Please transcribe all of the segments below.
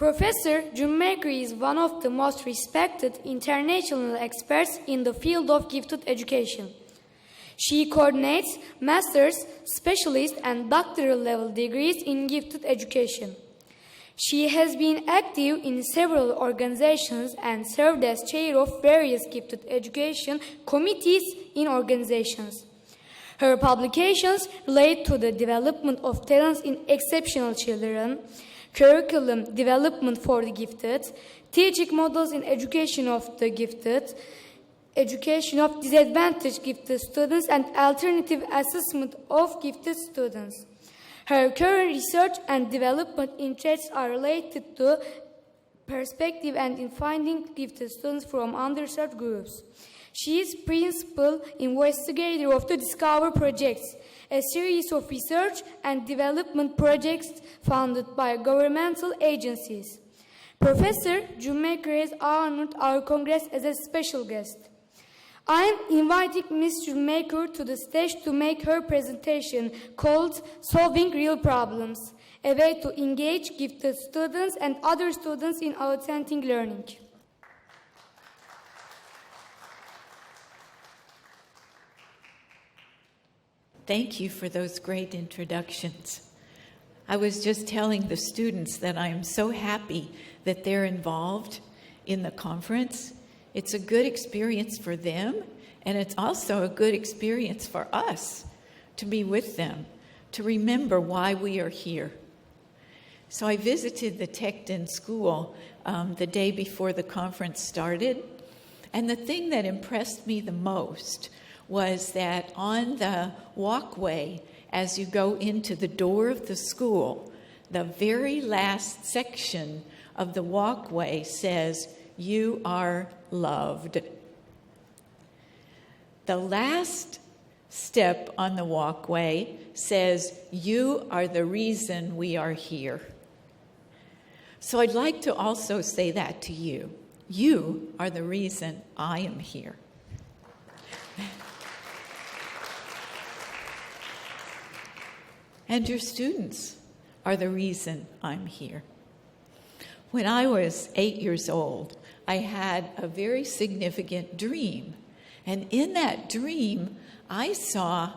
Professor Junmaker is one of the most respected international experts in the field of gifted education. She coordinates master's, specialist, and doctoral level degrees in gifted education. She has been active in several organizations and served as chair of various gifted education committees in organizations. Her publications relate to the development of talents in exceptional children, curriculum development for the gifted, teaching models in education of the gifted, education of disadvantaged gifted students, and alternative assessment of gifted students. Her current research and development interests are related to perspective and in finding gifted students from underserved groups. She is principal investigator of the Discover Projects, a series of research and development projects funded by governmental agencies. Professor Junmaker has honored our Congress as a special guest. I am inviting Ms. Junmaker to the stage to make her presentation called Solving Real Problems, a way to engage gifted students and other students in authentic learning. Thank you for those great introductions. I was just telling the students that I am so happy that they're involved in the conference. It's a good experience for them, and it's also a good experience for us to be with them, to remember why we are here. So I visited the Techton School the day before the conference started, and the thing that impressed me the most was that on the walkway, as you go into the door of the school, the very last section of the walkway says, "You are loved." The last step on the walkway says, "You are the reason we are here." So I'd like to also say that to you. You are the reason I am here. And your students are the reason I'm here. When I was 8 years old, I had a very significant dream. And in that dream, I saw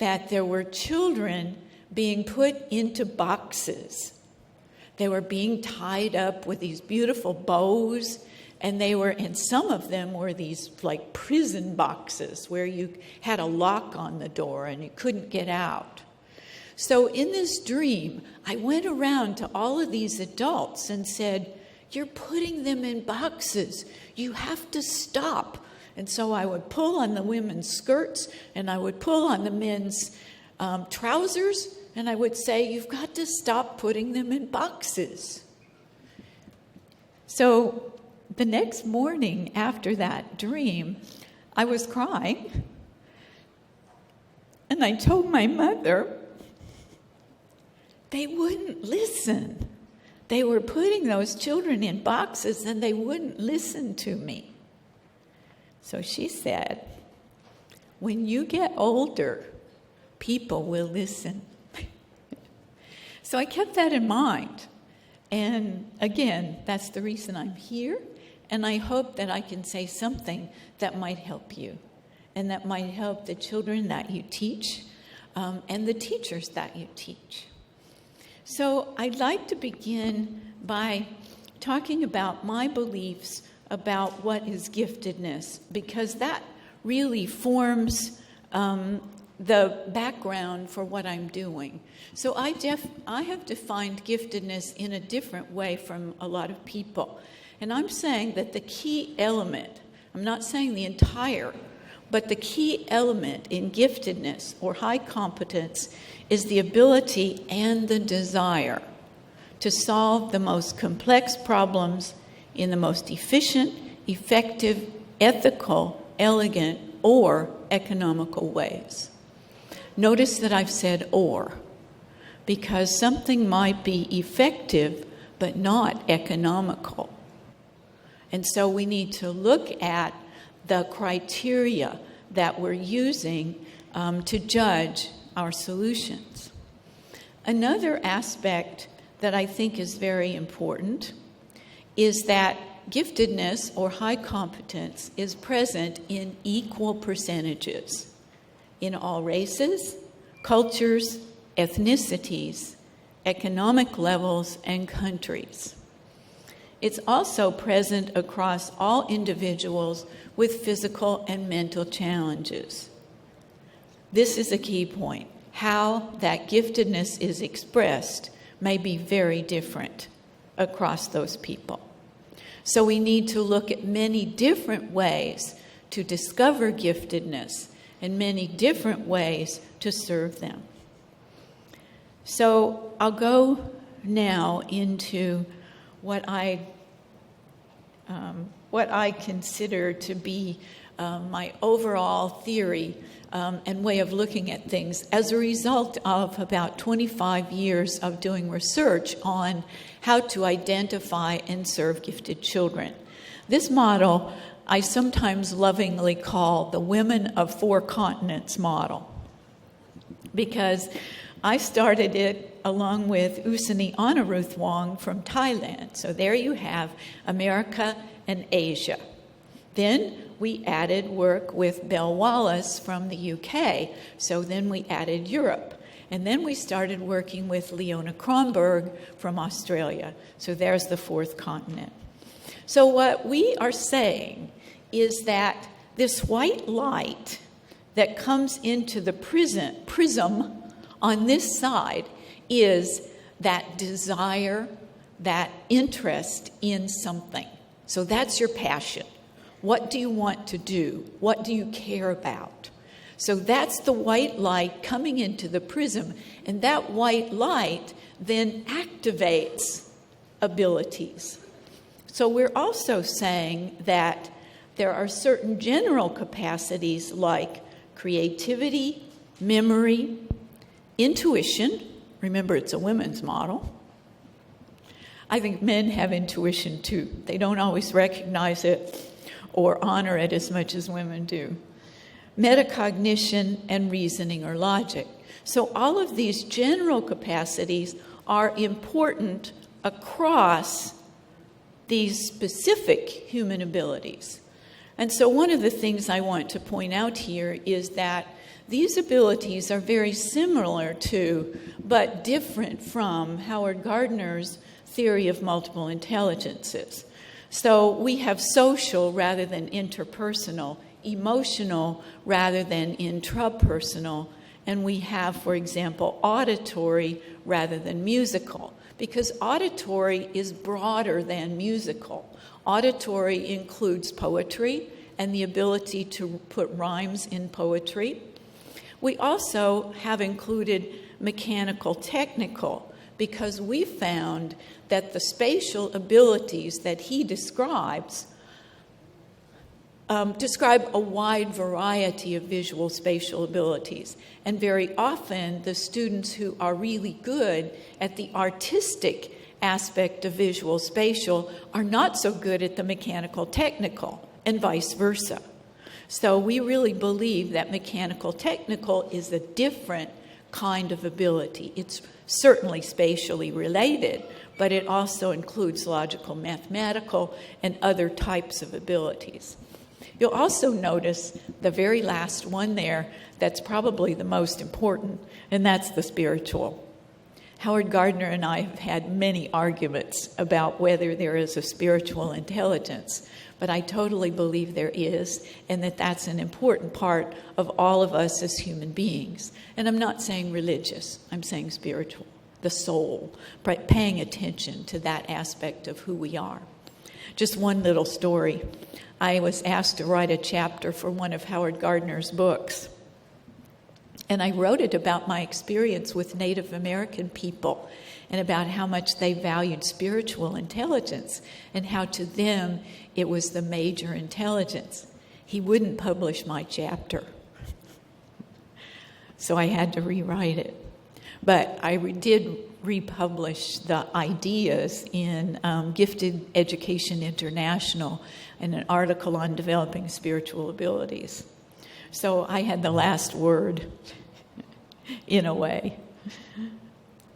that there were children being put into boxes. They were being tied up with these beautiful bows, and some of them were these like prison boxes where you had a lock on the door and you couldn't get out. So in this dream, I went around to all of these adults and said, "You're putting them in boxes. You have to stop." And so I would pull on the women's skirts, and I would pull on the men's trousers, and I would say, "You've got to stop putting them in boxes." So the next morning after that dream, I was crying, and I told my mother, they wouldn't listen. They were putting those children in boxes, and they wouldn't listen to me. So she said, "When you get older, people will listen." So I kept that in mind. And again, that's the reason I'm here. And I hope that I can say something that might help you, and that might help the children that you teach, and the teachers that you teach. So I'd like to begin by talking about my beliefs about what is giftedness, because that really forms the background for what I'm doing. So I have defined giftedness in a different way from a lot of people. And I'm saying that the key element, I'm not saying the entire, but the key element in giftedness or high competence is the ability and the desire to solve the most complex problems in the most efficient, effective, ethical, elegant, or economical ways. Notice that I've said "or," because something might be effective but not economical. And so we need to look at the criteria that we're using to judge our solutions. Another aspect that I think is very important is that giftedness or high competence is present in equal percentages in all races, cultures, ethnicities, economic levels, and countries. It's also present across all individuals with physical and mental challenges. This is a key point. How that giftedness is expressed may be very different across those people. So we need to look at many different ways to discover giftedness and many different ways to serve them. So I'll go now into what I consider to be my overall theory and way of looking at things as a result of about 25 years of doing research on how to identify and serve gifted children. This model I sometimes lovingly call the Women of Four Continents model, because I started it along with Usani Anaruthwong from Thailand. So there you have America and Asia. Then we added work with Belle Wallace from the UK. So then we added Europe. And then we started working with Leona Kronberg from Australia. So there's the fourth continent. So what we are saying is that this white light that comes into the prism on this side is that desire, that interest in something. So that's your passion. What do you want to do? What do you care about? So that's the white light coming into the prism, and that white light then activates abilities. So we're also saying that there are certain general capacities like creativity, memory, intuition. Remember, it's a women's model. I think men have intuition too. They don't always recognize it or honor it as much as women do. Metacognition and reasoning or logic. So all of these general capacities are important across these specific human abilities. And so one of the things I want to point out here is that these abilities are very similar to, but different from, Howard Gardner's theory of multiple intelligences. So we have social rather than interpersonal, emotional rather than intrapersonal, and we have, for example, auditory rather than musical, because auditory is broader than musical. Auditory includes poetry and the ability to put rhymes in poetry. We also have included mechanical technical, because we found that the spatial abilities that he describes describe a wide variety of visual spatial abilities. And very often, the students who are really good at the artistic aspect of visual spatial are not so good at the mechanical technical, and vice versa. So we really believe that mechanical technical is a different kind of ability. It's certainly spatially related, but it also includes logical, mathematical, and other types of abilities. You'll also notice the very last one there that's probably the most important, and that's the spiritual. Howard Gardner and I have had many arguments about whether there is a spiritual intelligence, but I totally believe there is, and that that's an important part of all of us as human beings. And I'm not saying religious, I'm saying spiritual, the soul, paying attention to that aspect of who we are. Just one little story. I was asked to write a chapter for one of Howard Gardner's books. And I wrote it about my experience with Native American people and about how much they valued spiritual intelligence and how to them it was the major intelligence. He wouldn't publish my chapter. So I had to rewrite it. But I did republish the ideas in Gifted Education International in an article on developing spiritual abilities. So I had the last word, in a way.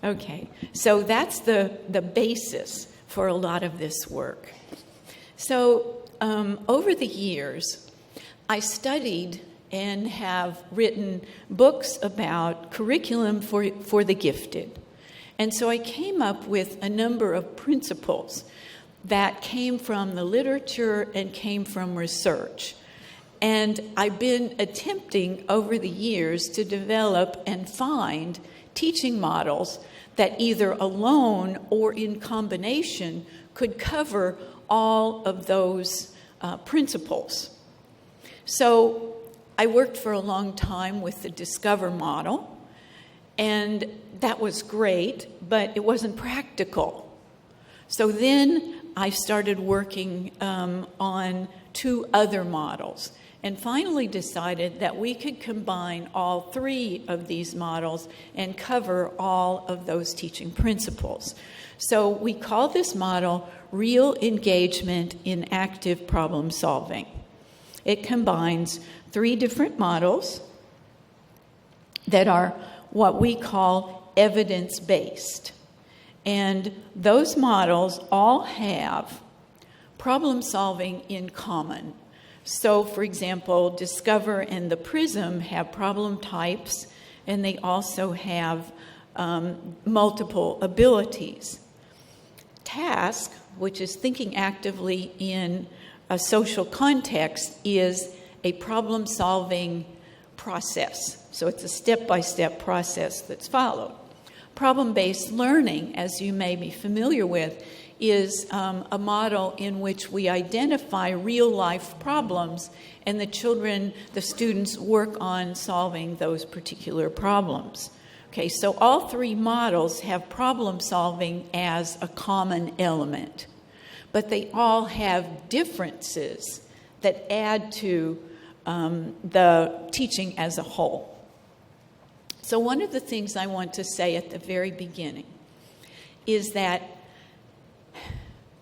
Okay, so that's the basis for a lot of this work. So over the years, I studied and have written books about curriculum for the gifted. And so I came up with a number of principles that came from the literature and came from research. And I've been attempting over the years to develop and find teaching models that either alone or in combination could cover all of those principles. So I worked for a long time with the Discover model, and that was great, but it wasn't practical. So then I started working on 2 other models, and finally decided that we could combine all 3 of these models and cover all of those teaching principles. So we call this model Real Engagement in Active Problem Solving. It combines 3 different models that are what we call evidence-based. And those models all have problem solving in common. So, for example, Discover and the Prism have problem types, and they also have multiple abilities. Task, which is thinking actively in a social context, is a problem-solving process. So it's a step-by-step process that's followed. Problem-based learning, as you may be familiar with, is a model in which we identify real-life problems and the students work on solving those particular problems. Okay, so all 3 models have problem-solving as a common element, but they all have differences that add to the teaching as a whole. So one of the things I want to say at the very beginning is that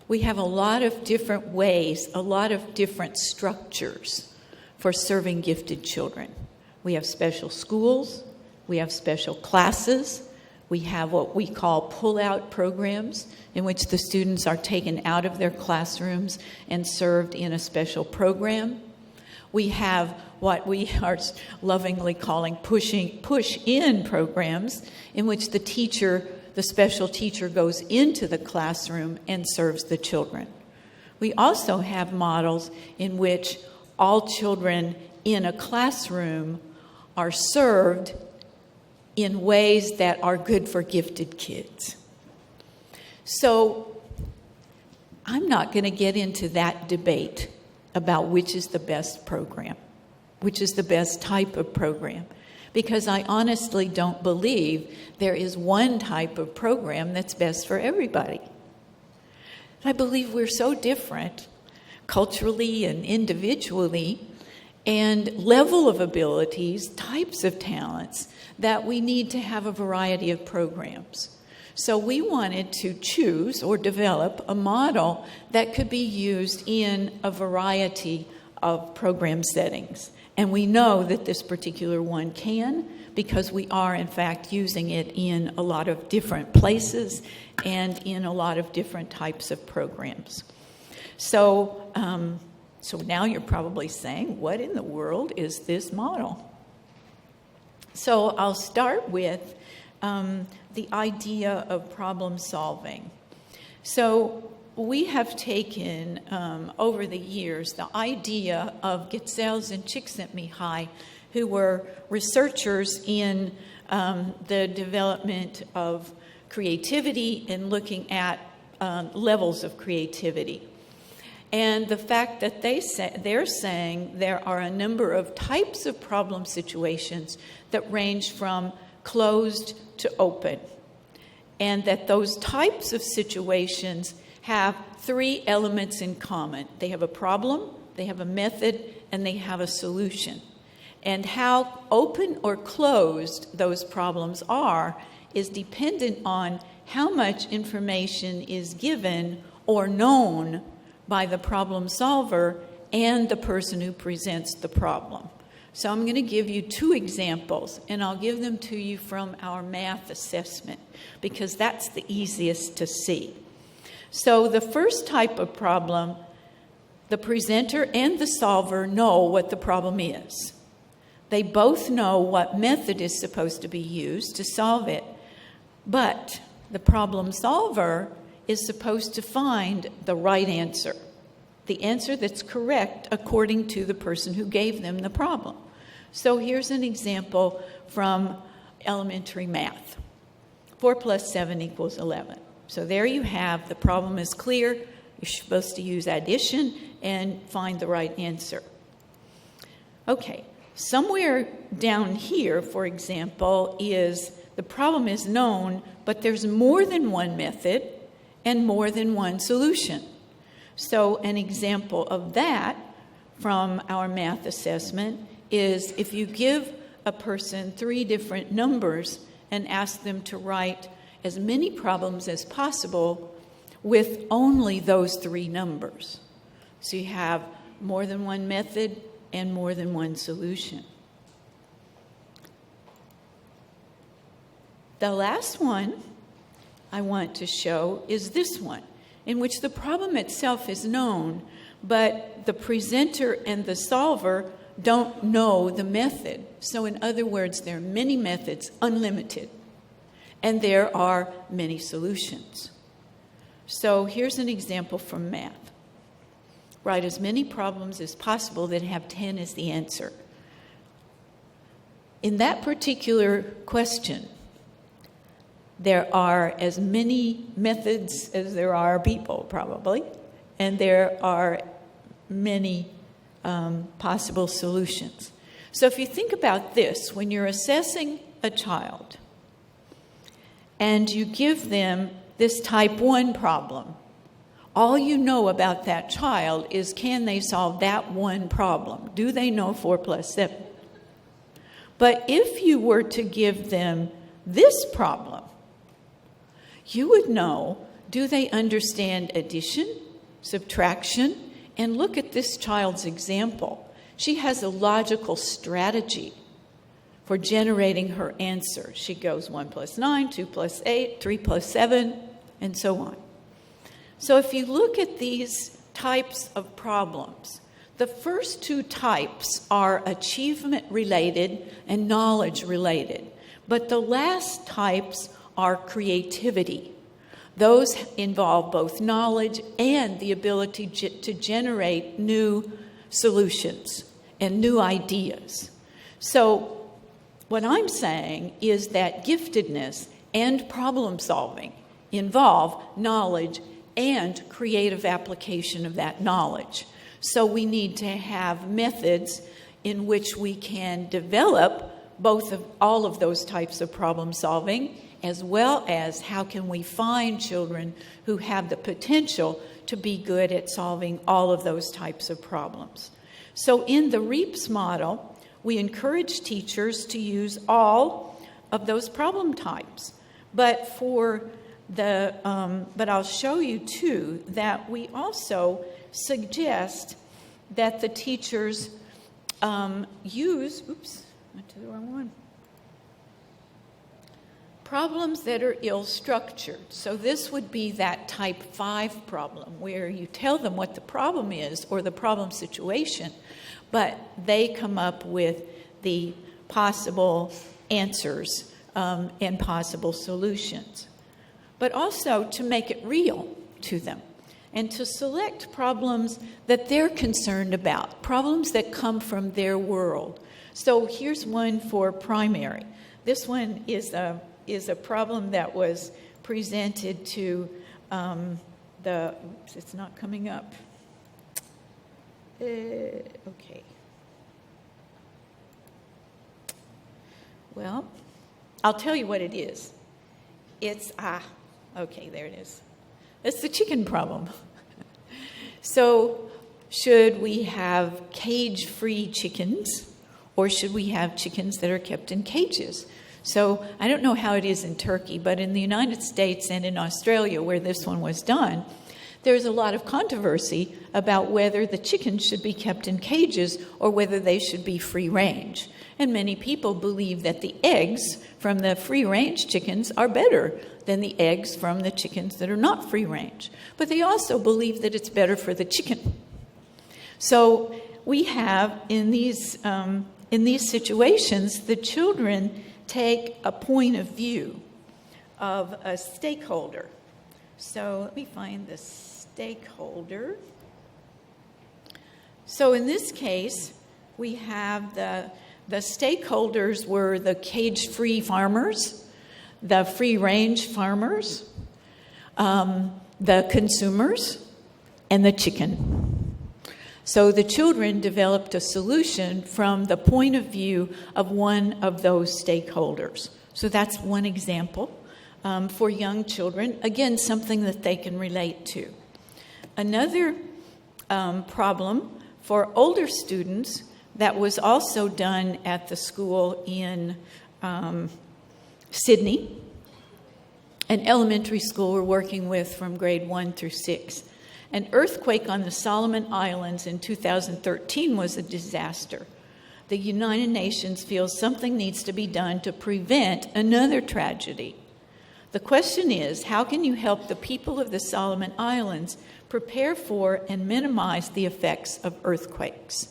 we have a lot of different ways, a lot of different structures for serving gifted children. We have special schools, we have special classes, we have what we call pull-out programs in which the students are taken out of their classrooms and served in a special program. We have what we are lovingly calling push-in programs in which the special teacher goes into the classroom and serves the children. We also have models in which all children in a classroom are served in ways that are good for gifted kids. So I'm not going to get into that debate about which is the best program, which is the best type of program, because I honestly don't believe there is one type of program that's best for everybody. I believe we're so different culturally and individually, and level of abilities, types of talents, that we need to have a variety of programs. So we wanted to choose or develop a model that could be used in a variety of program settings. And we know that this particular one can, because we are, in fact, using it in a lot of different places and in a lot of different types of programs. So now you're probably saying, what in the world is this model? So I'll start with the idea of problem solving. So we have taken, over the years, the idea of Getzels and Csikszentmihalyi, who were researchers in the development of creativity and looking at levels of creativity. And the fact that they're saying there are a number of types of problem situations that range from closed to open, and that those types of situations have 3 elements in common. They have a problem, they have a method, and they have a solution. And how open or closed those problems are is dependent on how much information is given or known by the problem solver and the person who presents the problem. So I'm going to give you 2 examples, and I'll give them to you from our math assessment, because that's the easiest to see. So the first type of problem, the presenter and the solver know what the problem is. They both know what method is supposed to be used to solve it, but the problem solver is supposed to find the right answer, the answer that's correct according to the person who gave them the problem. So here's an example from elementary math. 4 plus 7 equals 11. So there you have, the problem is clear. You're supposed to use addition and find the right answer. Okay, somewhere down here, for example, is the problem is known, but there's more than one method and more than one solution. So an example of that from our math assessment is if you give a person 3 different numbers and ask them to write as many problems as possible with only those 3 numbers. So you have more than one method and more than one solution. The last one I want to show is this one, in which the problem itself is known, but the presenter and the solver don't know the method. So in other words, there are many methods, unlimited, and there are many solutions. So here's an example from math. Write as many problems as possible that have 10 as the answer. In that particular question, there are as many methods as there are people, probably, and there are many possible solutions. So if you think about this, when you're assessing a child and you give them this type 1 problem, all you know about that child is, can they solve that one problem? Do they know 4 plus 7? But if you were to give them this problem, you would know, do they understand addition, subtraction? And look at this child's example. She has a logical strategy for generating her answer. She goes 1 plus 9, 2 plus 8, 3 plus 7, and so on. So if you look at these types of problems, the first 2 types are achievement-related and knowledge-related. But the last types are creativity. Those involve both knowledge and the ability to generate new solutions and new ideas. So what I'm saying is that giftedness and problem solving involve knowledge and creative application of that knowledge. So we need to have methods in which we can develop all of those types of problem solving, as well as how can we find children who have the potential to be good at solving all of those types of problems. So in the REAPS model, we encourage teachers to use all of those problem types. But I'll show you too that we also suggest that the teachers use, went to the wrong one. Problems that are ill-structured. So this would be that type 5 problem where you tell them what the problem is or the problem situation, but they come up with the possible answers and possible solutions. But also to make it real to them and to select problems that they're concerned about, problems that come from their world. So here's one for primary. This one is a problem that was presented to it's not coming up. Okay. Well, I'll tell you what it is. It's, okay, there it is. It's the chicken problem. So, should we have cage-free chickens, or should we have chickens that are kept in cages? So I don't know how it is in Turkey, but in the United States and in Australia, where this one was done, there's a lot of controversy about whether the chickens should be kept in cages or whether they should be free range. And many people believe that the eggs from the free range chickens are better than the eggs from the chickens that are not free range. But they also believe that it's better for the chicken. So we have in these situations, the children take a point of view of a stakeholder. So let me find the stakeholder. So in this case, we have the stakeholders were the cage-free farmers, the free-range farmers, the consumers, and the chicken. So the children developed a solution from the point of view of one of those stakeholders. So that's one example for young children. Again, something that they can relate to. Another problem for older students that was also done at the school in Sydney, an elementary school we're working with from grade 1 through 6. An earthquake on the Solomon Islands in 2013 was a disaster. The United Nations feels something needs to be done to prevent another tragedy. The question is, how can you help the people of the Solomon Islands prepare for and minimize the effects of earthquakes?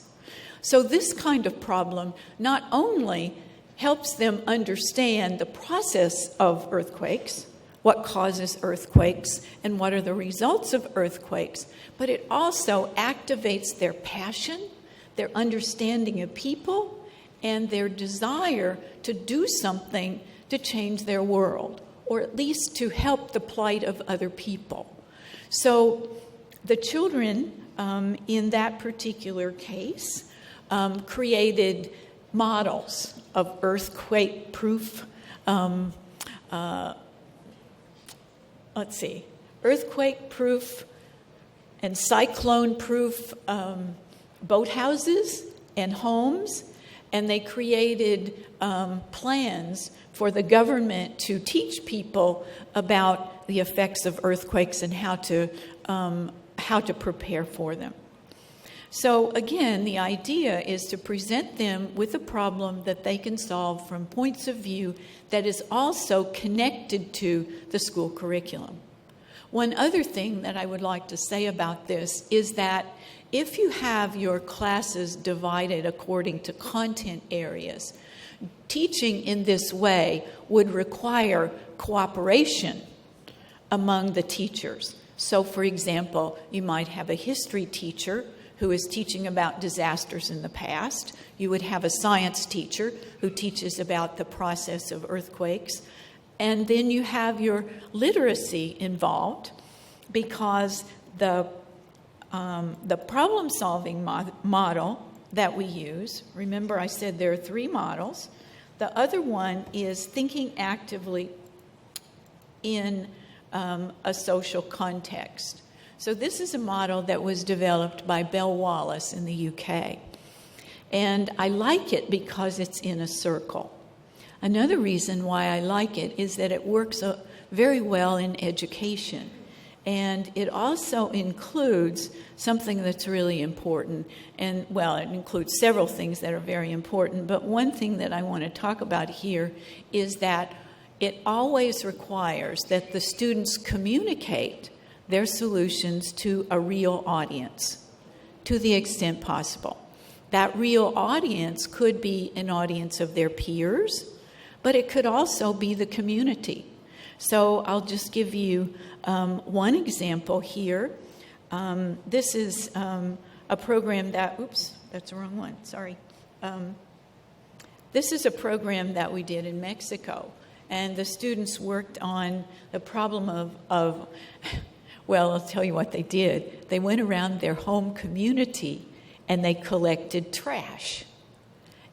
So this kind of problem not only helps them understand the process of earthquakes, what causes earthquakes, and what are the results of earthquakes, but it also activates their passion, their understanding of people, and their desire to do something to change their world, or at least to help the plight of other people. So the children in that particular case created models of earthquake-proof earthquake-proof and cyclone-proof boathouses and homes, and they created plans for the government to teach people about the effects of earthquakes and how to prepare for them. So again, the idea is to present them with a problem that they can solve from points of view that is also connected to the school curriculum. One other thing that I would like to say about this is that if you have your classes divided according to content areas, teaching in this way would require cooperation among the teachers. So, for example, you might have a history teacher who is teaching about disasters in the past. You would have a science teacher who teaches about the process of earthquakes. And then you have your literacy involved, because the problem-solving model that we use, remember I said there are 3 models. The other one is thinking actively in a social context. So this is a model that was developed by Bell Wallace in the UK. And I like it because it's in a circle. Another reason why I like it is that it works very well in education. And it also includes something that's really important. And, well, it includes several things that are very important. But one thing that I want to talk about here is that it always requires that the students communicate their solutions to a real audience, to the extent possible. That real audience could be an audience of their peers, but it could also be the community. So I'll just give you one example here. This is a program that, oops, that's the wrong one, sorry. This is a program that we did in Mexico, and the students worked on the problem of well, I'll tell you what they did. They went around their home community and they collected trash.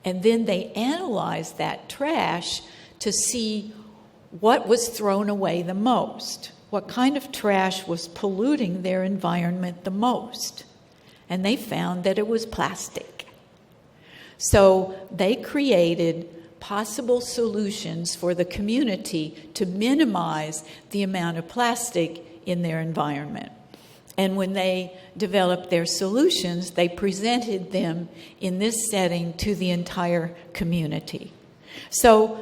And then they analyzed that trash to see what was thrown away the most, what kind of trash was polluting their environment the most. And they found that it was plastic. So they created possible solutions for the community to minimize the amount of plastic in their environment. And when they developed their solutions, they presented them in this setting to the entire community. So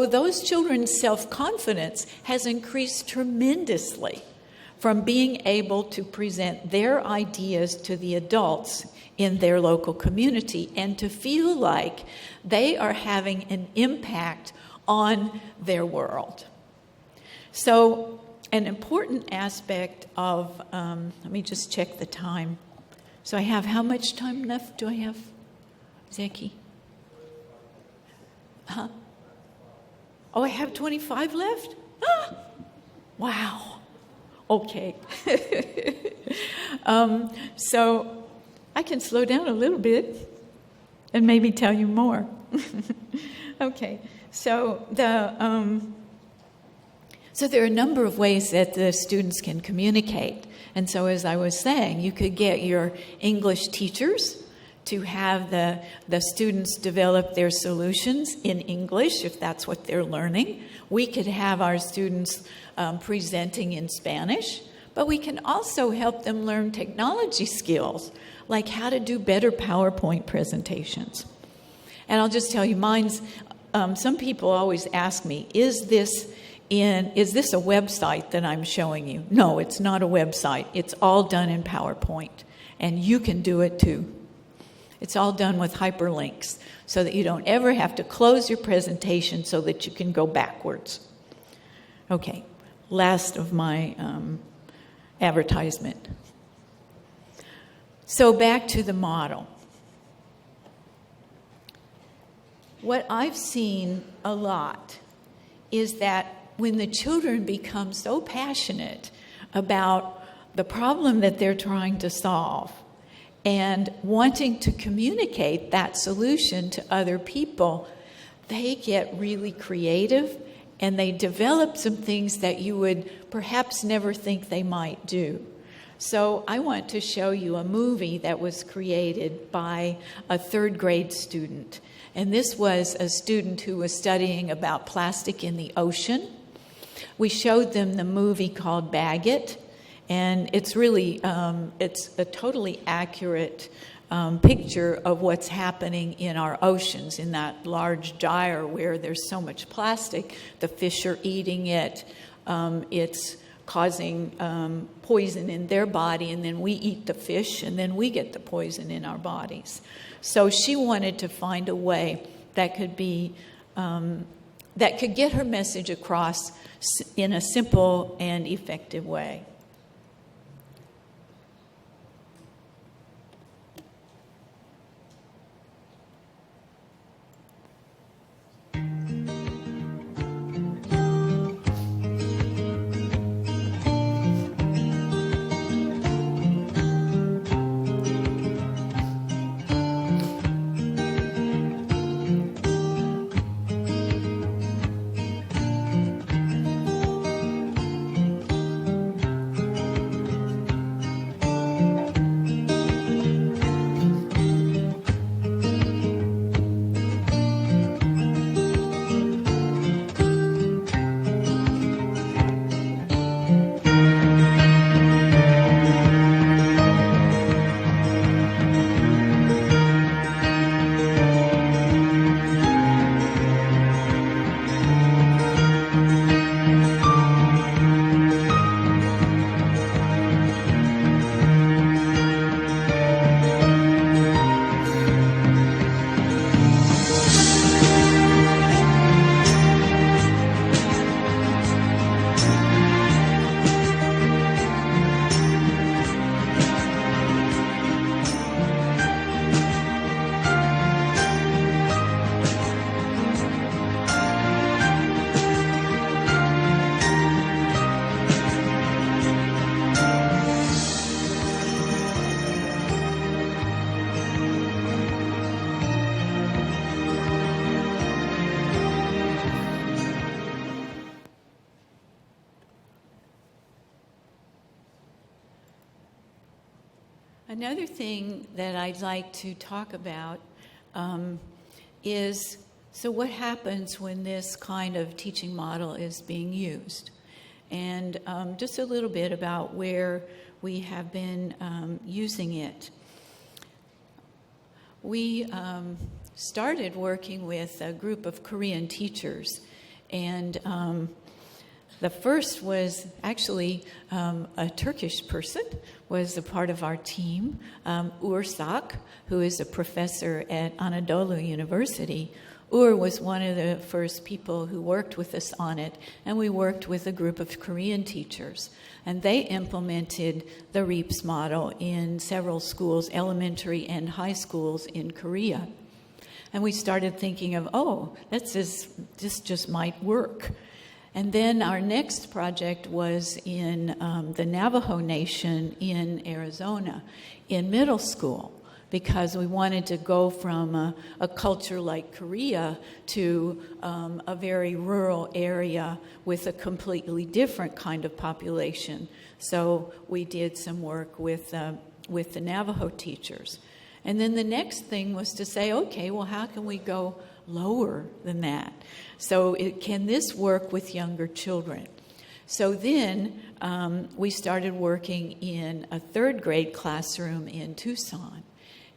those children's self-confidence has increased tremendously from being able to present their ideas to the adults in their local community and to feel like they are having an impact on their world. So an important aspect of, let me just check the time. So I have, how much time left do I have, Zeki? Huh? Oh, I have 25 left? Ah, wow. Okay. So I can slow down a little bit and maybe tell you more. Okay. So there are a number of ways that the students can communicate. And so as I was saying, you could get your English teachers to have the students develop their solutions in English, if that's what they're learning. We could have our students presenting in Spanish, but we can also help them learn technology skills, like how to do better PowerPoint presentations. And I'll just tell you, mine's, some people always ask me, is this a website that I'm showing you? No, it's not a website. It's all done in PowerPoint, and you can do it too. It's all done with hyperlinks so that you don't ever have to close your presentation so that you can go backwards. Okay, last of my advertisement. So back to the model. What I've seen a lot is that when the children become so passionate about the problem that they're trying to solve and wanting to communicate that solution to other people, they get really creative and they develop some things that you would perhaps never think they might do. So I want to show you a movie that was created by a third grade student. And this was a student who was studying about plastic in the ocean. We showed them the movie called Bag It. And it's really, it's a totally accurate picture of what's happening in our oceans, in that large gyre where there's so much plastic. The fish are eating it. It's causing poison in their body, and then we eat the fish, and then we get the poison in our bodies. So she wanted to find a way that could be, that could get her message across in a simple and effective way. Another thing that I'd like to talk about is, so what happens when this kind of teaching model is being used? And just a little bit about where we have been using it. We started working with a group of Korean teachers, and the first was actually a Turkish person, was a part of our team, Ursak, who is a professor at Anadolu University. Was one of the first people who worked with us on it, and we worked with a group of Korean teachers. And they implemented the REAPS model in several schools, elementary and high schools in Korea. And we started thinking of, this just might work. And then our next project was in the Navajo Nation in Arizona, in middle school, because we wanted to go from a culture like Korea to a very rural area with a completely different kind of population. So we did some work with the Navajo teachers. And then the next thing was to say, okay, well, how can we go lower than that? So can this work with younger children? So then we started working in a third grade classroom in Tucson.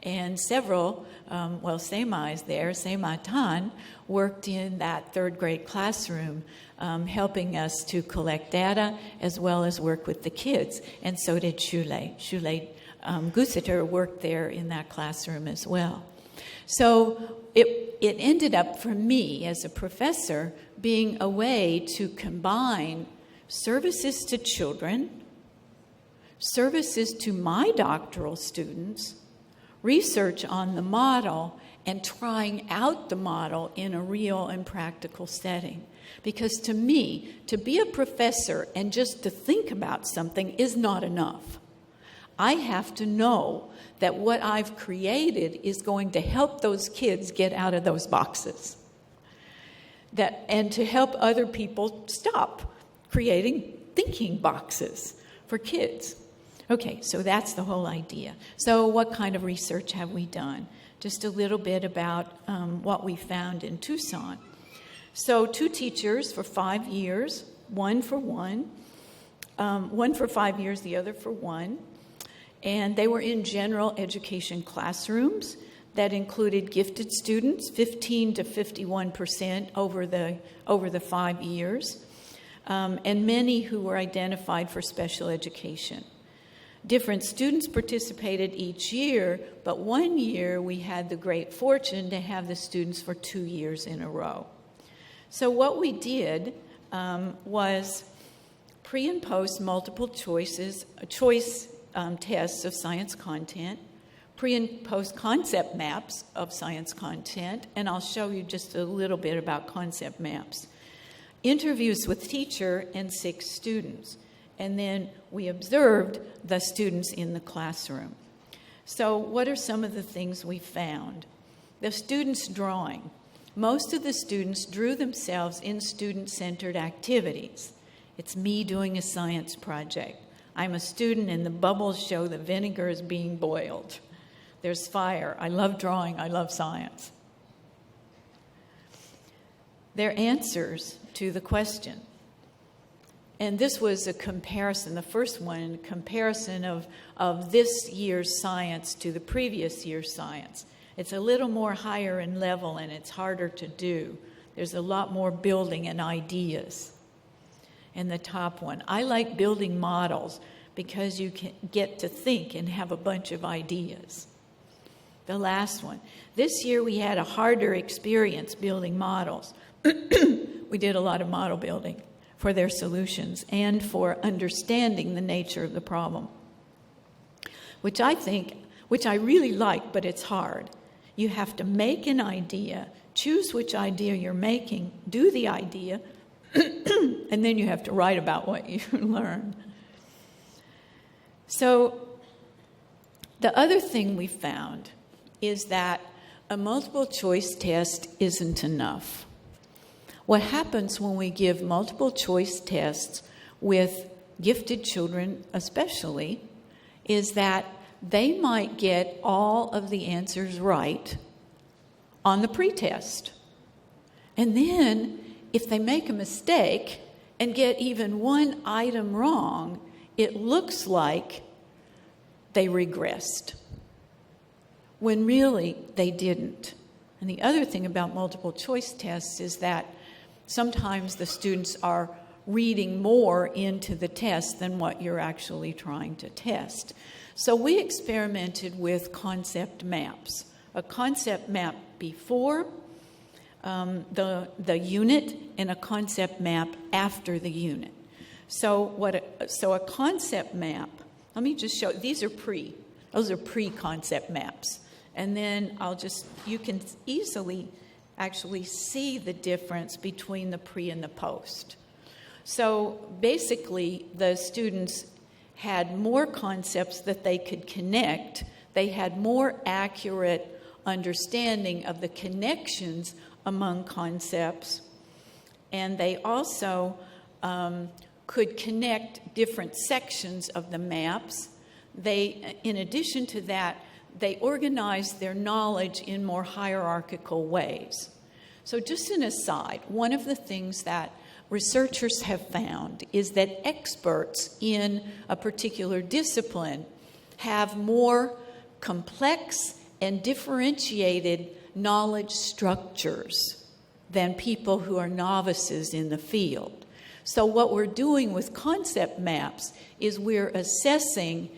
And several, Semai is there, Semai Tan, worked in that third grade classroom, helping us to collect data as well as work with the kids. And so did Shule. Shule Gusiter worked there in that classroom as well. So it ended up for me as a professor being a way to combine services to children, services to my doctoral students, research on the model, and trying out the model in a real and practical setting. Because to me, to be a professor and just to think about something is not enough. I have to know that what I've created is going to help those kids get out of those boxes. And to help other people stop creating thinking boxes for kids. Okay, so that's the whole idea. So what kind of research have we done? Just a little bit about what we found in Tucson. So 2 teachers for 5 years, one for 5 years, the other for 1. And they were in general education classrooms that included gifted students, 15 to 51% over the 5 years, and many who were identified for special education. Different students participated each year, but one year we had the great fortune to have the students for 2 years in a row. So what we did was pre and post multiple choice tests of science content, pre and post concept maps of science content, and I'll show you just a little bit about concept maps. Interviews with teacher and 6 students. And then we observed the students in the classroom. So what are some of the things we found? The students drawing. Most of the students drew themselves in student-centered activities. It's me doing a science project. I'm a student and the bubbles show the vinegar is being boiled. There's fire. I love drawing. I love science. Their answers to the question. And this was a comparison, the first one, comparison of this year's science to the previous year's science. It's a little more higher in level and it's harder to do. There's a lot more building and ideas. And the top one, I like building models because you can get to think and have a bunch of ideas. The last one, this year we had a harder experience building models. We did a lot of model building for their solutions and for understanding the nature of the problem, which I really like, but it's hard. You have to make an idea, choose which idea you're making, do the idea, and then you have to write about what you learn. So the other thing we found is that a multiple choice test isn't enough. What happens when we give multiple choice tests with gifted children especially is that they might get all of the answers right on the pretest. And then if they make a mistake and get even one item wrong, it looks like they regressed, when really they didn't. And the other thing about multiple choice tests is that sometimes the students are reading more into the test than what you're actually trying to test. So we experimented with concept maps. A concept map before the unit and a concept map after the unit. So a concept map, let me just show, those are pre-concept maps. And then you can easily actually see the difference between the pre and the post. So basically, the students had more concepts that they could connect. They had more accurate understanding of the connections among concepts. And they also could connect different sections of the maps. In addition to that, they organized their knowledge in more hierarchical ways. So just an aside, one of the things that researchers have found is that experts in a particular discipline have more complex and differentiated knowledge structures than people who are novices in the field. So what we're doing with concept maps is we're assessing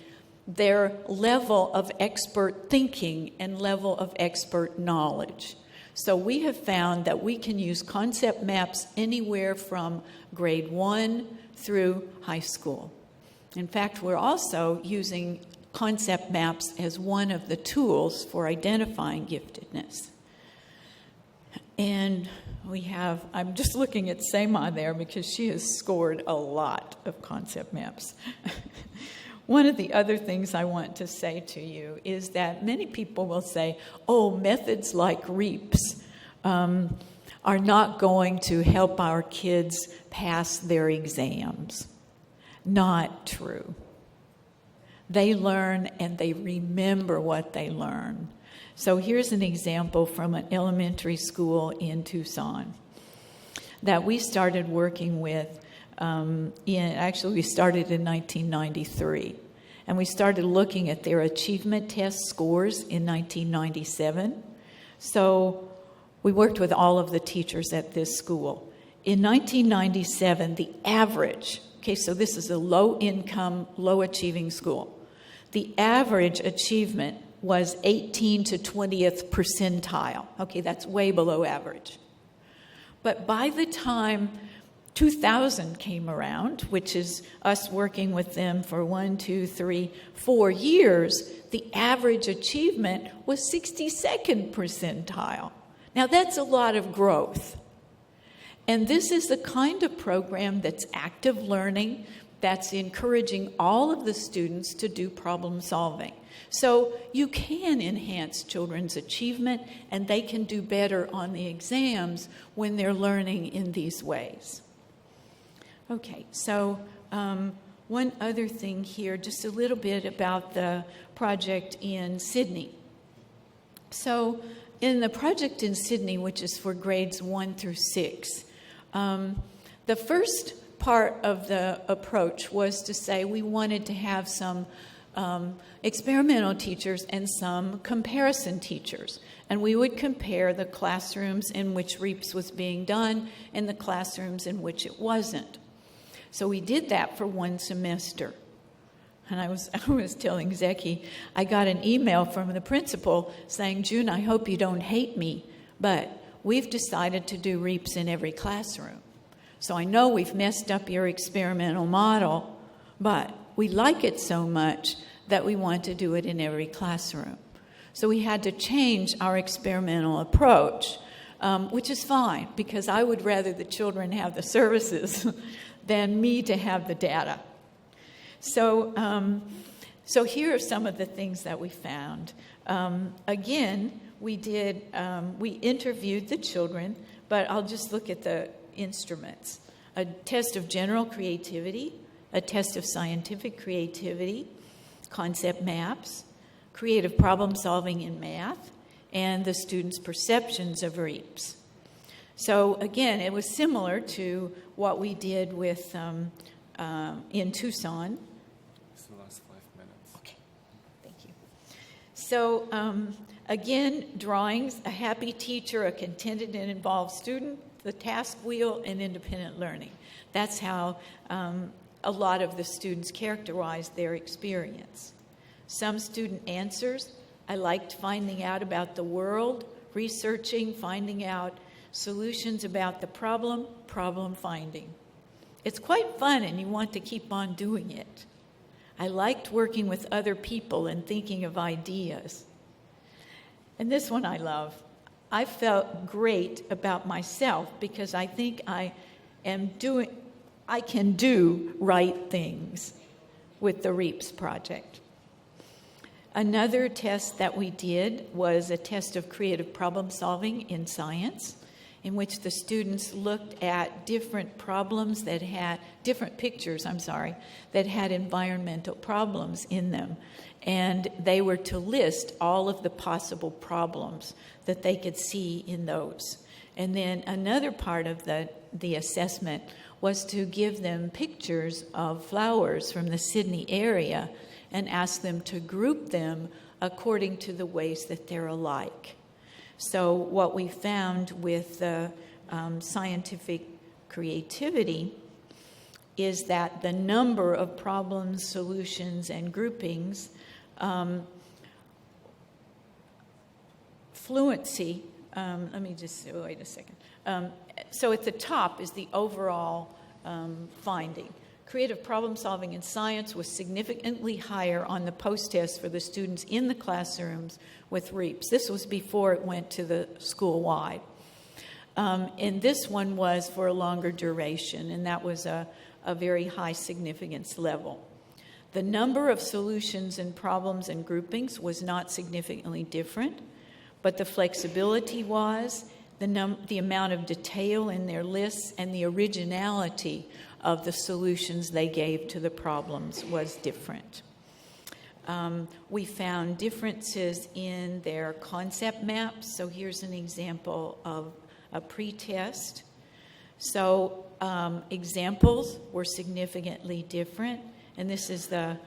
their level of expert thinking and level of expert knowledge. So we have found that we can use concept maps anywhere from grade 1 through high school. In fact, we're also using concept maps as one of the tools for identifying giftedness. And I'm just looking at Seema there because she has scored a lot of concept maps. One of the other things I want to say to you is that many people will say, methods like REAPs are not going to help our kids pass their exams. Not true. They learn and they remember what they learn. So here's an example from an elementary school in Tucson that we started working with. We started in 1993. And we started looking at their achievement test scores in 1997. So we worked with all of the teachers at this school. In 1997, the average, so this is a low-income, low-achieving school. The average achievement was 18 to 20th percentile. That's way below average. But by the time 2000 came around, which is us working with them for 4 years, the average achievement was 62nd percentile. Now that's a lot of growth. And this is the kind of program that's active learning, that's encouraging all of the students to do problem solving. So you can enhance children's achievement, and they can do better on the exams when they're learning in these ways. Okay, so one other thing here, just a little bit about the project in Sydney. So in the project in Sydney, which is for grades 1 through 6, the first part of the approach was to say we wanted to have some experimental teachers and some comparison teachers. And we would compare the classrooms in which REAPS was being done and the classrooms in which it wasn't. So we did that for 1 semester. And I was telling Zeki, I got an email from the principal saying, June, I hope you don't hate me, but we've decided to do REAPS in every classroom. So I know we've messed up your experimental model, but we like it so much that we want to do it in every classroom. So we had to change our experimental approach, which is fine, because I would rather the children have the services than me to have the data. So here are some of the things that we found. Again, we interviewed the children, but I'll just look at the instruments. A test of general creativity, a test of scientific creativity, concept maps, creative problem solving in math, and the students' perceptions of REAPS. So again, it was similar to what we did with in Tucson. It's the last 5 minutes. Okay. So again, drawings, a happy teacher, a contented and involved student, the task wheel, and independent learning. That's how a lot of the students characterized their experience. Some student answers: I liked finding out about the world, researching, finding out solutions about the problem finding. It's quite fun and you want to keep on doing it. I liked working with other people and thinking of ideas. And this one I love. I felt great about myself because I think I can do right things with the REAPS project. Another test that we did was a test of creative problem solving in science, in which the students looked at different pictures, that had environmental problems in them. And they were to list all of the possible problems that they could see in those. And then another part of the assessment was to give them pictures of flowers from the Sydney area and ask them to group them according to the ways that they're alike. So what we found with the scientific creativity is that the number of problems, solutions, and groupings, fluency, let me just, wait a second. So at the top is the overall finding. Creative problem solving in science was significantly higher on the post-test for the students in the classrooms with REAPS. This was before it went to the school-wide. And this one was for a longer duration, and that was a very high significance level. The number of solutions and problems and groupings was not significantly different, but the flexibility was, the amount of detail in their lists, and the originality of the solutions they gave to the problems was different. We found differences in their concept maps. So here's an example of a pre-test. So examples were significantly different, and this is the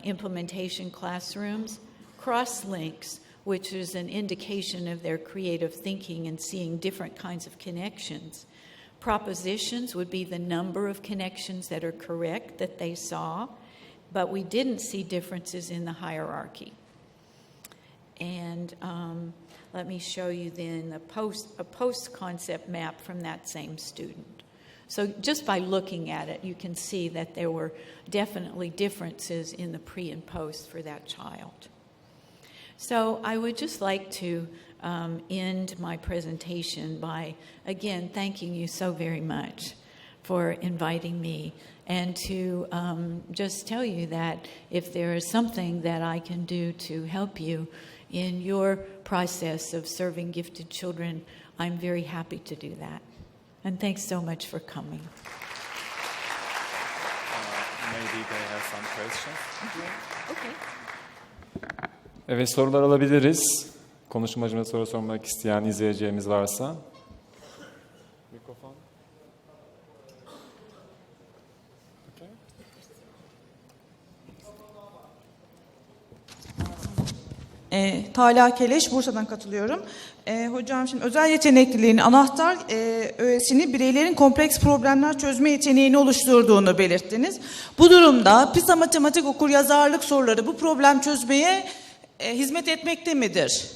implementation classrooms. Cross-links, which is an indication of their creative thinking and seeing different kinds of connections. Propositions would be the number of connections that are correct that they saw, but we didn't see differences in the hierarchy. And let me show you then a post-concept map from that same student. So just by looking at it, you can see that there were definitely differences in the pre and post for that child. So I would just like to end my presentation by, again, thanking you so very much for inviting me, and to just tell you that if there is something that I can do to help you in your process of serving gifted children, I'm very happy to do that. And thanks so much for coming. Maybe they have some questions. Okay. Evet, sorular alabiliriz. Konuşmacıma soru sormak isteyen izleyeceğimiz varsa. Mikrofon. Talha Keleş, Bursa'dan katılıyorum. Hocam, şimdi özel yetenekliliğin anahtar öğesini bireylerin kompleks problemler çözme yeteneğini oluşturduğunu belirttiniz. Bu durumda PISA matematik okuryazarlık soruları bu problem çözmeye hizmet etmekte midir?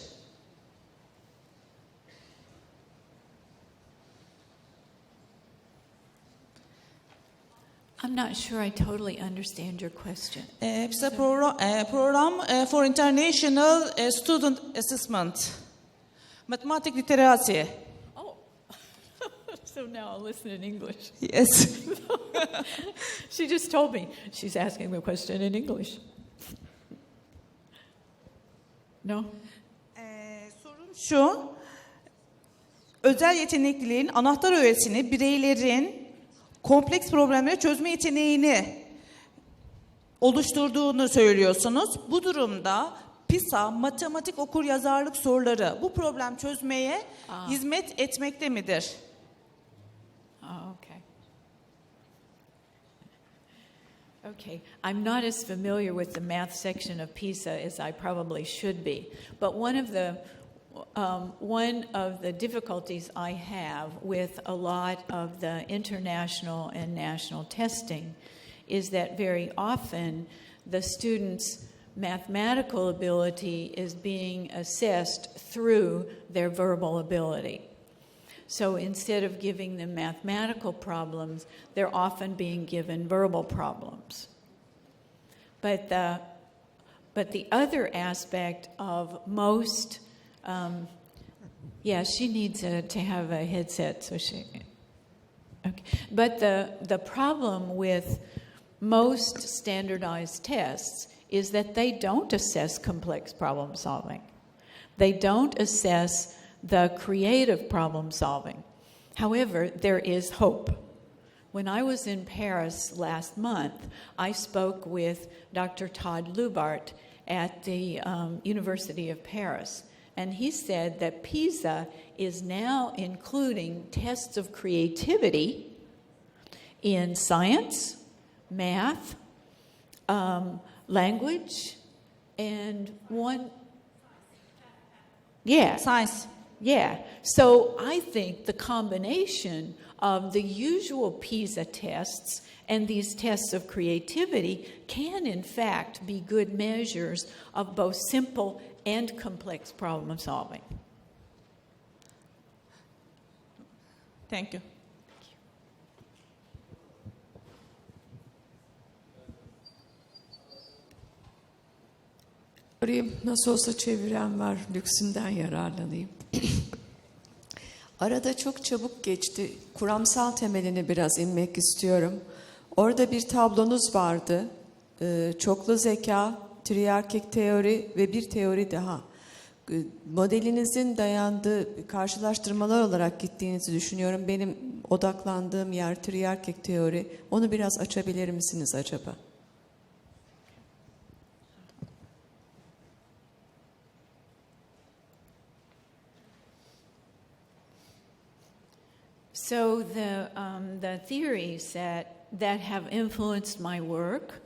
I'm not sure I totally understand your question. PISA program for international student assessment. Mathematic literacy. Oh, so now I'll listen in English. Yes. She just told me she's asking me a question in English. No? Sorum şu. Özel yetenekliliğin anahtar öğesini bireylerin kompleks problemleri çözme yeteneğini oluşturduğunu söylüyorsunuz. Bu durumda PISA, matematik okuryazarlık soruları bu problem çözmeye hizmet etmekte midir? Oh, okay. Okay, I'm not as familiar with the math section of PISA as I probably should be, but one of the difficulties I have with a lot of the international and national testing is that very often the students' mathematical ability is being assessed through their verbal ability. So instead of giving them mathematical problems, they're often being given verbal problems. But the other aspect of most, she needs to have a headset, so she. Okay. But the problem with most standardized tests is that they don't assess complex problem solving. They don't assess the creative problem solving. However, there is hope. When I was in Paris last month, I spoke with Dr. Todd Lubart at the University of Paris, and he said that PISA is now including tests of creativity in science, math, language, and Science. Yeah, so I think the combination of the usual PISA tests and these tests of creativity can, in fact, be good measures of both simple and complex problem solving. Thank you. Nasıl olsa çeviren var, lüksünden yararlanayım. Arada çok çabuk geçti. Kuramsal temeline biraz inmek istiyorum. Orada bir tablonuz vardı. Çoklu zeka, triyarkik teori ve bir teori daha. Modelinizin dayandığı karşılaştırmalar olarak gittiğinizi düşünüyorum. Benim odaklandığım yer triyarkik teori. Onu biraz açabilir misiniz acaba? So the theories that have influenced my work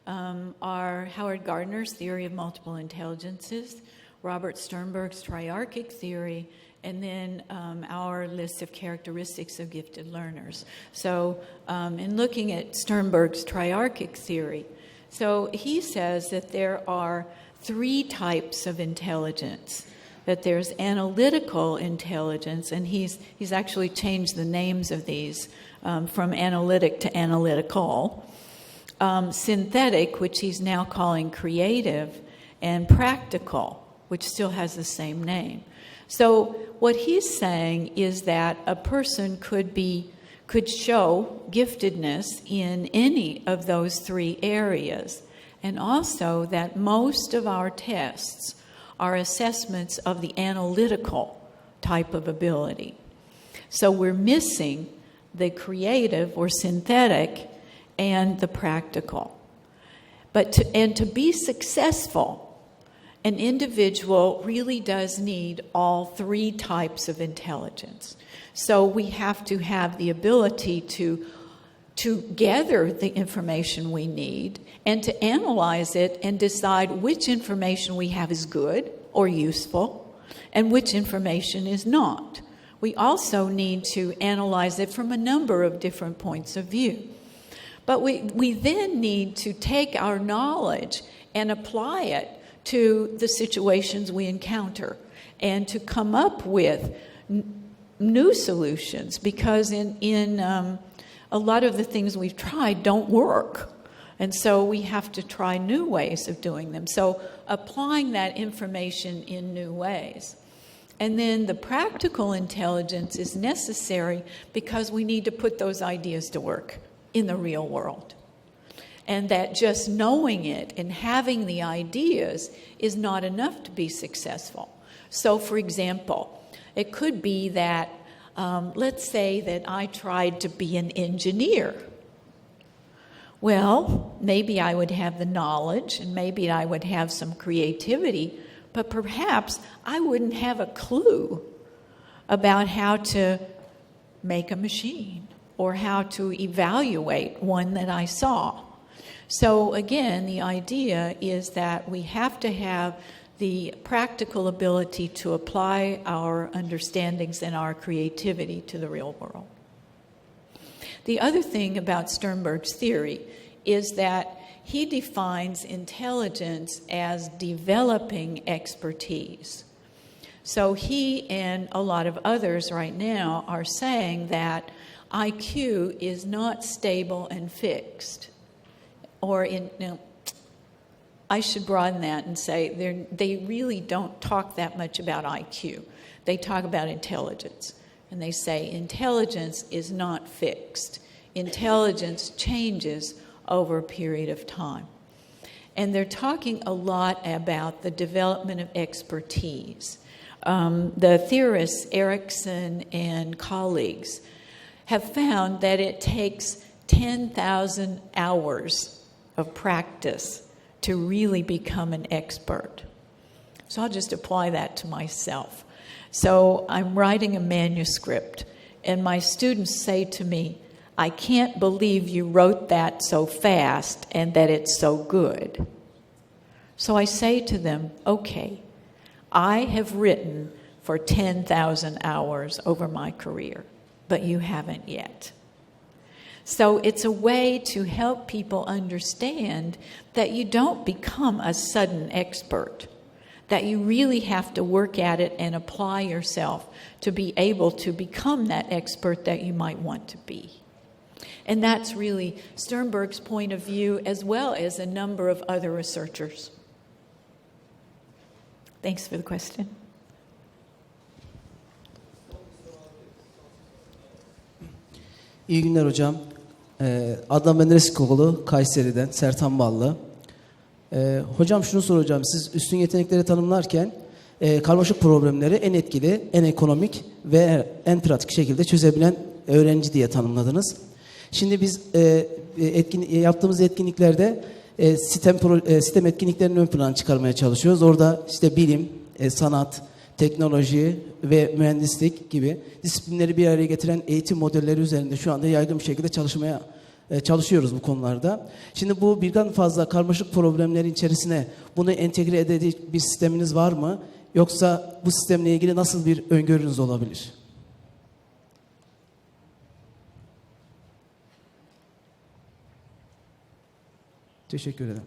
are Howard Gardner's theory of multiple intelligences, Robert Sternberg's triarchic theory, and then our list of characteristics of gifted learners. So in looking at Sternberg's triarchic theory, so he says that there are 3 types of intelligence. That there's analytical intelligence, and he's actually changed the names of these from analytic to analytical, synthetic, which he's now calling creative, and practical, which still has the same name. So what he's saying is that a person could show giftedness in any of those 3 areas, and also that most of our tests are assessments of the analytical type of ability. So we're missing the creative or synthetic and the practical. But to be successful, an individual really does need all 3 types of intelligence. So we have to have the ability to gather the information we need and to analyze it and decide which information we have is good or useful and which information is not. We also need to analyze it from a number of different points of view. But we then need to take our knowledge and apply it to the situations we encounter and to come up with new solutions, because in a lot of the things we've tried don't work. And so we have to try new ways of doing them. So applying that information in new ways. And then the practical intelligence is necessary because we need to put those ideas to work in the real world. And that just knowing it and having the ideas is not enough to be successful. So, for example, it could be that, let's say that I tried to be an engineer. Well, maybe I would have the knowledge and maybe I would have some creativity, but perhaps I wouldn't have a clue about how to make a machine or how to evaluate one that I saw. So again, the idea is that we have to have the practical ability to apply our understandings and our creativity to the real world. The other thing about Sternberg's theory is that he defines intelligence as developing expertise. So he and a lot of others right now are saying that IQ is not stable and fixed. Or I should broaden that and say they really don't talk that much about IQ. They talk about intelligence. And they say intelligence is not fixed. Intelligence changes over a period of time. And they're talking a lot about the development of expertise. The theorists, Erickson and colleagues, have found that it takes 10,000 hours of practice to really become an expert. So I'll just apply that to myself. So I'm writing a manuscript, and my students say to me, "I can't believe you wrote that so fast and that it's so good." So I say to them, okay, I have written for 10,000 hours over my career, but you haven't yet. So it's a way to help people understand that you don't become a sudden expert, that you really have to work at it and apply yourself to be able to become that expert that you might want to be. And that's really Sternberg's point of view, as well as a number of other researchers. Thanks for the question. İyi günler hocam. Adnan Menderes İlkokulu, Kayseri'den, Sertan Ballı. Hocam şunu soracağım. Siz üstün yetenekleri tanımlarken karmaşık problemleri en etkili, en ekonomik ve en pratik şekilde çözebilen öğrenci diye tanımladınız. Şimdi biz yaptığımız etkinliklerde sistem etkinliklerini ön plana çıkarmaya çalışıyoruz. Orada işte bilim, sanat, teknoloji ve mühendislik gibi disiplinleri bir araya getiren eğitim modelleri üzerinde şu anda yaygın bir şekilde çalışıyoruz bu konularda. Şimdi bu birden fazla karmaşık problemlerin içerisine bunu entegre edecek bir sisteminiz var mı? Yoksa bu sistemle ilgili nasıl bir öngörünüz olabilir? Teşekkür ederim.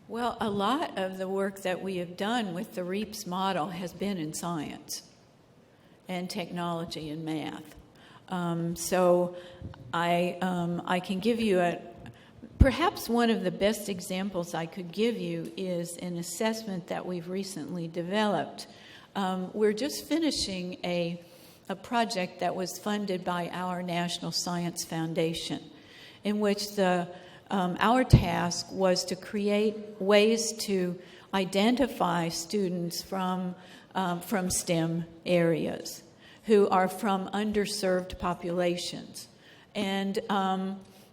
Well, a lot of the work that we have done with the REAPS model has been in science and technology and math. So I can give you perhaps one of the best examples I could give you is an assessment that we've recently developed. We're just finishing a project that was funded by our National Science Foundation, in which our task was to create ways to identify students from STEM areas who are from underserved populations. And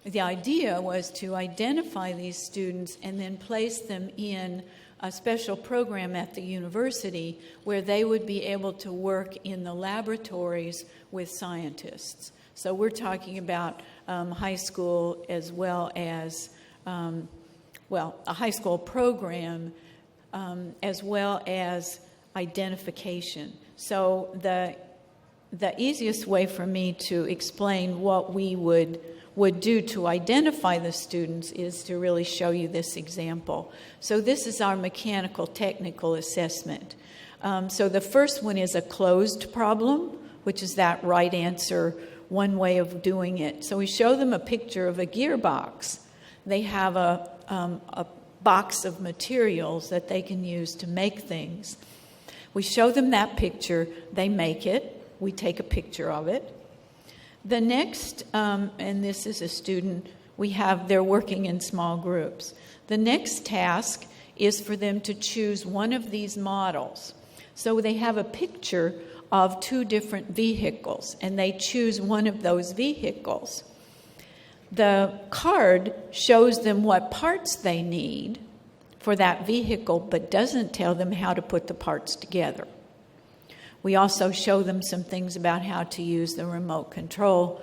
the idea was to identify these students and then place them in a special program at the university where they would be able to work in the laboratories with scientists. So we're talking about high school as well as, a high school program as well as identification. So the easiest way for me to explain what we would do to identify the students is to really show you this example. So this is our mechanical technical assessment. So the first one is a closed problem, which is that right answer, one way of doing it. So we show them a picture of a gearbox. They have a box of materials that they can use to make things. We show them that picture, they make it, we take a picture of it. The next, and this is a student, they're working in small groups. The next task is for them to choose one of these models. So they have a picture of two different vehicles, and they choose one of those vehicles. The card shows them what parts they need for that vehicle, but doesn't tell them how to put the parts together. We also show them some things about how to use the remote control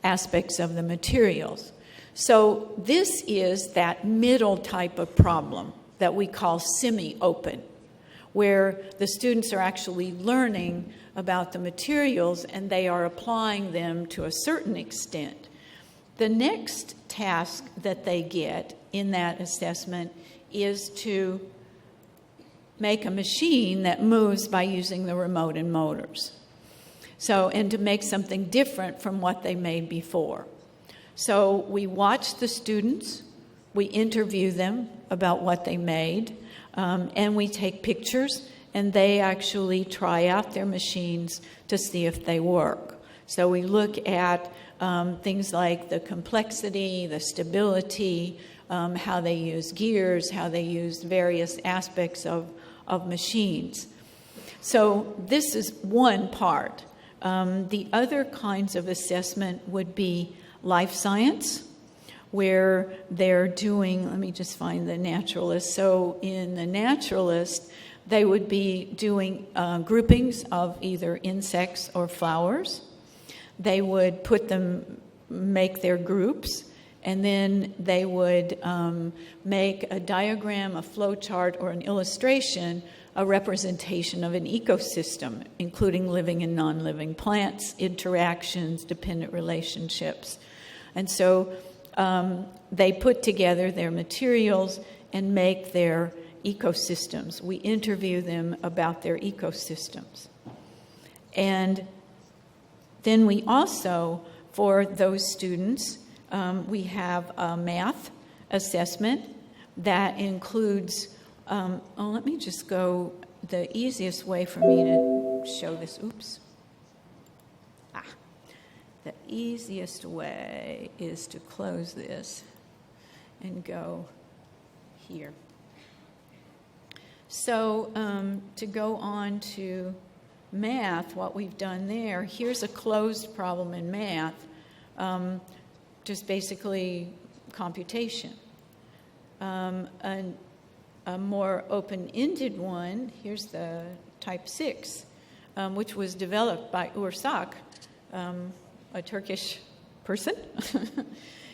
aspects of the materials. So this is that middle type of problem that we call semi-open, where the students are actually learning about the materials and they are applying them to a certain extent. The next task that they get in that assessment is to make a machine that moves by using the remote and motors. So, and to make something different from what they made before. So we watch the students, we interview them about what they made, and we take pictures, and they actually try out their machines to see if they work. So we look at things like the complexity, the stability, how they use gears, how they use various aspects of machines. So this is one part. The other kinds of assessment would be life science, where they're doing, let me just find the naturalist. So in the naturalist, they would be doing groupings of either insects or flowers. They would make their groups, and then they would make a diagram, a flow chart, or an illustration, a representation of an ecosystem, including living and non-living plants, interactions, dependent relationships. And so they put together their materials and make their ecosystems. We interview them about their ecosystems. And then we also, for those students, we have a math assessment that includes, let me just go, the easiest way for me to show this, the easiest way is to close this and go here. So to go on to math, what we've done there, here's a closed problem in math, just basically computation. A more open-ended one, here's the type 6, which was developed by Ursak, a Turkish person.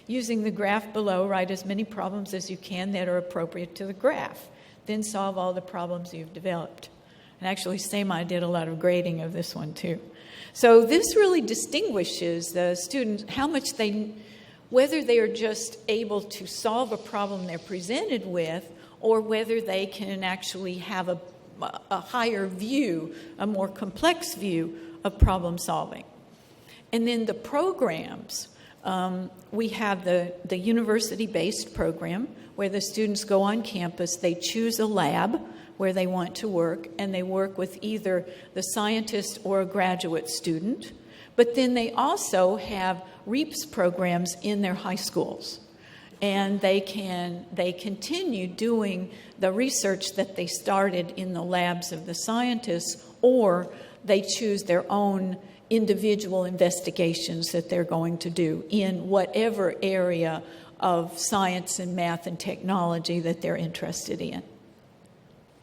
Using the graph below, write as many problems as you can that are appropriate to the graph. Then solve all the problems you've developed. And actually, Sema did a lot of grading of this one too. So this really distinguishes the students, whether they are just able to solve a problem they're presented with, or whether they can actually have a higher view, a more complex view of problem solving. And then the programs, we have the university-based program where the students go on campus, they choose a lab where they want to work, and they work with either the scientist or a graduate student. But then they also have REAPS programs in their high schools. And they continue doing the research that they started in the labs of the scientists, or they choose their own individual investigations that they're going to do in whatever area of science and math and technology that they're interested in.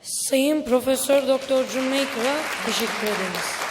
Sayın Profesör Doktor Cumhurbaşkanı teşekkür ederiz.